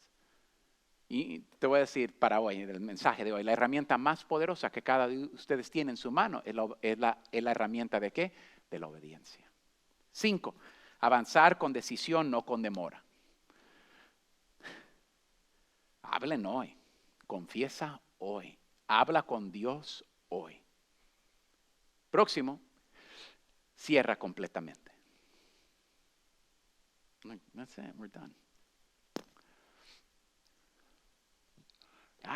Y te voy a decir para hoy, el mensaje de hoy, la herramienta más poderosa que cada uno de ustedes tiene en su mano es la herramienta ¿de qué? De la obediencia. 5. Avanzar con decisión, no con demora. Hablen hoy, confiesa hoy, habla con Dios hoy. Próximo, cierra completamente. That's it, we're done.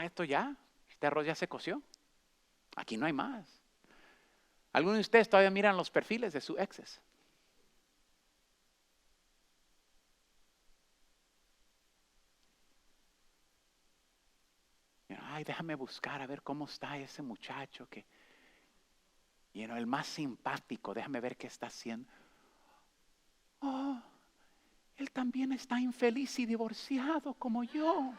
Esto ya, este arroz ya se coció. Aquí no hay más. Algunos de ustedes todavía miran los perfiles de sus exes. Déjame buscar a ver cómo está ese muchacho que, el más simpático, déjame ver qué está haciendo. Él también está infeliz y divorciado como yo.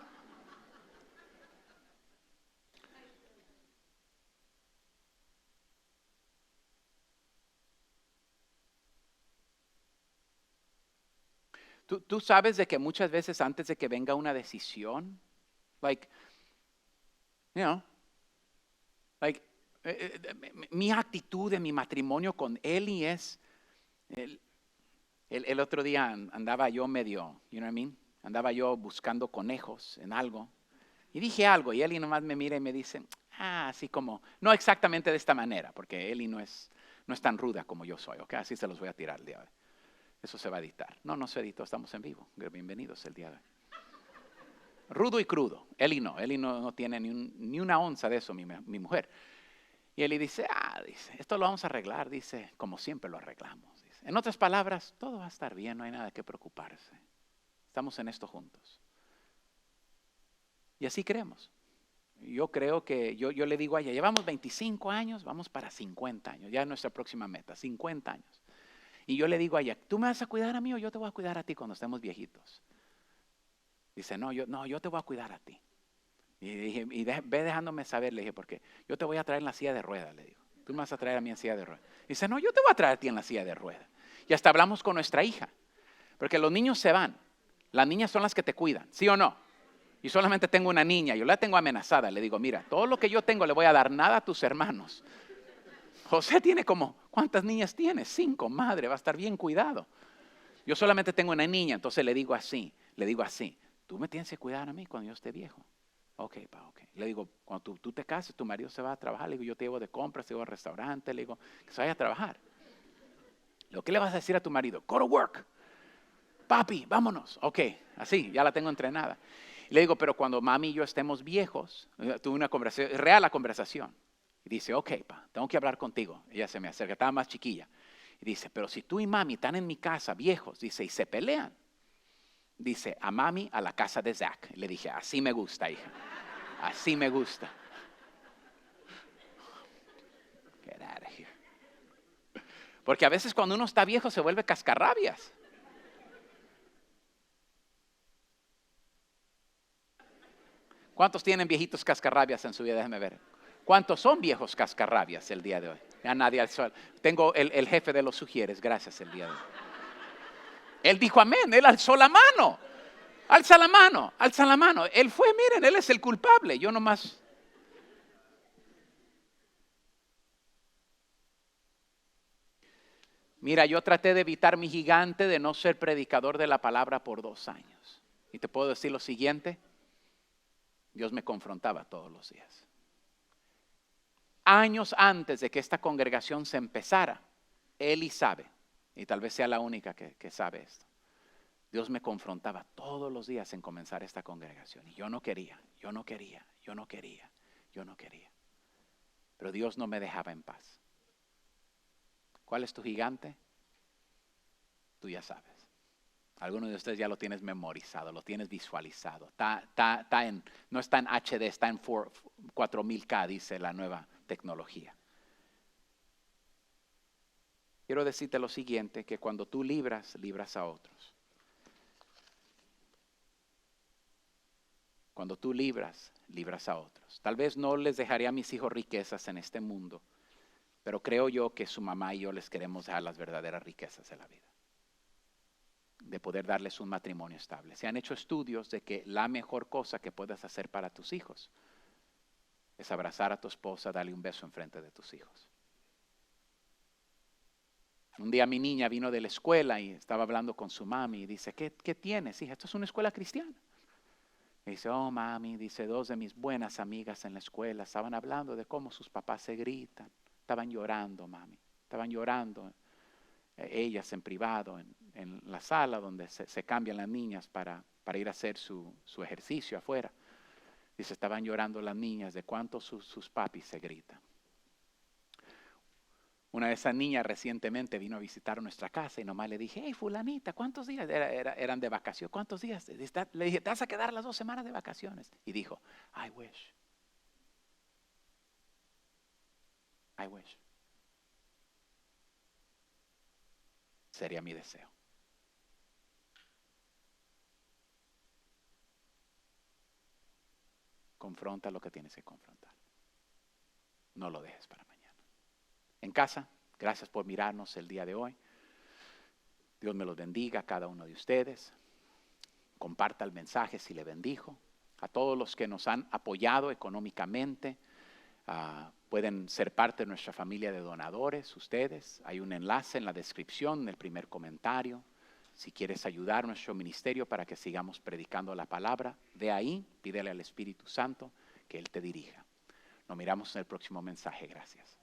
Tú sabes de que muchas veces antes de que venga una decisión, like, you know, like, mi actitud en mi matrimonio con Eli es, el, el otro día andaba yo medio, you know what I mean? Andaba yo buscando conejos en algo. Y dije algo y Eli nomás me mira y me dice, así como, no exactamente de esta manera, porque Eli no es tan ruda como yo soy, ¿ok? Así se los voy a tirar el día de hoy. Eso se va a editar. No se editó, estamos en vivo. Bienvenidos el día de hoy. Rudo y crudo. Eli no tiene ni una onza de eso, mi mujer. Y Eli dice, dice, esto lo vamos a arreglar, dice, como siempre lo arreglamos. Dice. En otras palabras, todo va a estar bien, no hay nada que preocuparse. Estamos en esto juntos. Y así creemos. Yo creo que, yo le digo a ella, llevamos 25 años, vamos para 50 años, ya es nuestra próxima meta, 50 años. Y yo le digo a ella, ¿tú me vas a cuidar a mí o yo te voy a cuidar a ti cuando estemos viejitos? Dice, no, yo te voy a cuidar a ti. Y dije, ve dejándome saber, le dije, porque yo te voy a traer en la silla de ruedas, le digo. Tú me vas a traer a mí en silla de ruedas. Dice, no, yo te voy a traer a ti en la silla de ruedas. Y hasta hablamos con nuestra hija, porque los niños se van. Las niñas son las que te cuidan, ¿sí o no? Y solamente tengo una niña, yo la tengo amenazada. Le digo, mira, todo lo que yo tengo le voy a dar nada a tus hermanos. José tiene como, ¿cuántas niñas tiene? 5, madre, va a estar bien cuidado. Yo solamente tengo una niña, entonces le digo así, tú me tienes que cuidar a mí cuando yo esté viejo. Ok. Le digo, cuando tú te cases, tu marido se va a trabajar, le digo, yo te llevo de compras, te llevo al restaurante, le digo, que se vaya a trabajar. Le digo, ¿qué le vas a decir a tu marido? Go to work. Papi, vámonos. Ok, así, ya la tengo entrenada. Le digo, pero cuando mami y yo estemos viejos, tuve una conversación, real la conversación. Y dice, ok, tengo que hablar contigo. Ella se me acerca, estaba más chiquilla. Y dice, pero si tú y mami están en mi casa viejos, dice, y se pelean. Dice, a mami a la casa de Zach. Le dije, así me gusta, hija. Así me gusta. Get out of here. Porque a veces cuando uno está viejo se vuelve cascarrabias. ¿Cuántos tienen viejitos cascarrabias en su vida? Déjeme ver. ¿Cuántos son viejos cascarrabias el día de hoy? Ya nadie al sol. Tengo el jefe de los sugieres, gracias el día de hoy. Él dijo amén, él alzó la mano. Alza la mano, alza la mano. Él fue, miren, él es el culpable. Yo nomás. Mira, yo traté de evitar mi gigante de no ser predicador de la palabra por 2 años. Y te puedo decir lo siguiente. Dios me confrontaba todos los días. Años antes de que esta congregación se empezara, Eli sabe, y tal vez sea la única que sabe esto. Dios me confrontaba todos los días en comenzar esta congregación. Y yo no quería. Pero Dios no me dejaba en paz. ¿Cuál es tu gigante? Tú ya sabes. Algunos de ustedes ya lo tienes memorizado, lo tienes visualizado. No está en HD, está en 4000K, dice la nueva tecnología. Quiero decirte lo siguiente, que cuando tú libras a otros. Cuando tú libras a otros. Tal vez no les dejaré a mis hijos riquezas en este mundo, pero creo yo que su mamá y yo les queremos dejar las verdaderas riquezas de la vida. De poder darles un matrimonio estable. Se han hecho estudios de que la mejor cosa que puedes hacer para tus hijos es abrazar a tu esposa, darle un beso enfrente de tus hijos. Un día mi niña vino de la escuela y estaba hablando con su mami y dice, ¿qué tienes, hija? Esto es una escuela cristiana. Y dice, oh mami, dice, 2 de mis buenas amigas en la escuela estaban hablando de cómo sus papás se gritan. Estaban llorando, mami. Estaban llorando. Ellas en privado, en la sala donde se cambian las niñas para ir a hacer su ejercicio afuera. Dice, estaban llorando las niñas de cuánto sus papis se gritan. Una de esas niñas recientemente vino a visitar nuestra casa y nomás le dije, hey fulanita, ¿cuántos días? Eran de vacaciones, ¿cuántos días? Le dije, te vas a quedar las 2 semanas de vacaciones. Y dijo, I wish. Sería mi deseo. Confronta lo que tienes que confrontar. No lo dejes para mañana. En casa, gracias por mirarnos el día de hoy. Dios me los bendiga a cada uno de ustedes. Comparta el mensaje si le bendijo. A todos los que nos han apoyado económicamente, pueden ser parte de nuestra familia de donadores, ustedes. Hay un enlace en la descripción, en el primer comentario. Si quieres ayudar a nuestro ministerio para que sigamos predicando la palabra, de ahí, pídele al Espíritu Santo que Él te dirija. Nos miramos en el próximo mensaje. Gracias.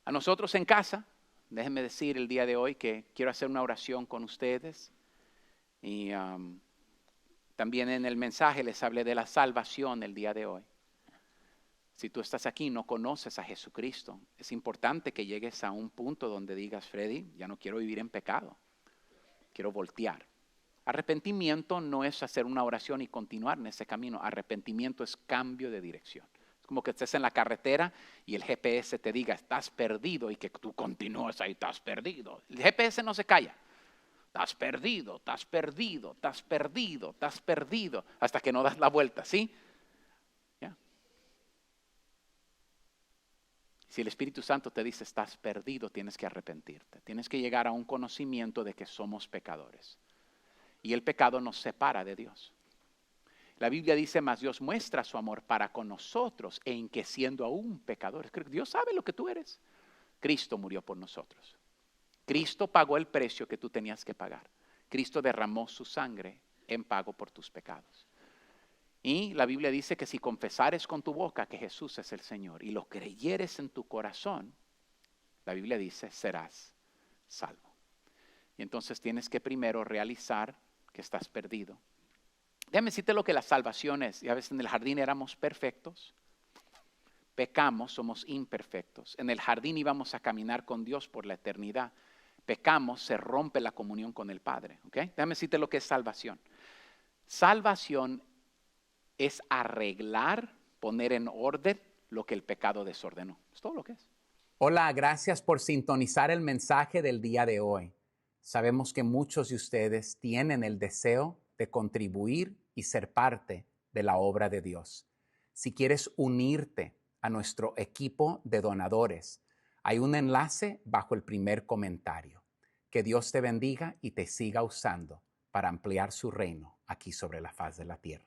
A nosotros en casa, déjenme decir el día de hoy que quiero hacer una oración con ustedes. Y también en el mensaje les hablé de la salvación el día de hoy. Si tú estás aquí y no conoces a Jesucristo, es importante que llegues a un punto donde digas, Freddy, ya no quiero vivir en pecado, quiero voltear. Arrepentimiento no es hacer una oración y continuar en ese camino. Arrepentimiento es cambio de dirección. Es como que estés en la carretera y el GPS te diga, estás perdido, y que tú continúes ahí, estás perdido. El GPS no se calla. Estás perdido, estás perdido, estás perdido, estás perdido, hasta que no das la vuelta, ¿sí? ¿Ya? Si el Espíritu Santo te dice estás perdido, tienes que arrepentirte. Tienes que llegar a un conocimiento de que somos pecadores. Y el pecado nos separa de Dios. La Biblia dice, mas Dios muestra su amor para con nosotros en que siendo aún pecadores. Dios sabe lo que tú eres. Cristo murió por nosotros. Cristo pagó el precio que tú tenías que pagar. Cristo derramó su sangre en pago por tus pecados. Y la Biblia dice que si confesares con tu boca que Jesús es el Señor y lo creyeres en tu corazón, la Biblia dice, serás salvo. Y entonces tienes que primero realizar que estás perdido. Déjame decirte lo que la salvación es. Y a veces en el jardín éramos perfectos. Pecamos, somos imperfectos. En el jardín íbamos a caminar con Dios por la eternidad. Pecamos, se rompe la comunión con el Padre. ¿Okay? Déjame decirte lo que es salvación. Salvación es arreglar, poner en orden lo que el pecado desordenó. Es todo lo que es. Hola, gracias por sintonizar el mensaje del día de hoy. Sabemos que muchos de ustedes tienen el deseo de contribuir y ser parte de la obra de Dios. Si quieres unirte a nuestro equipo de donadores, hay un enlace bajo el primer comentario. Que Dios te bendiga y te siga usando para ampliar su reino aquí sobre la faz de la tierra.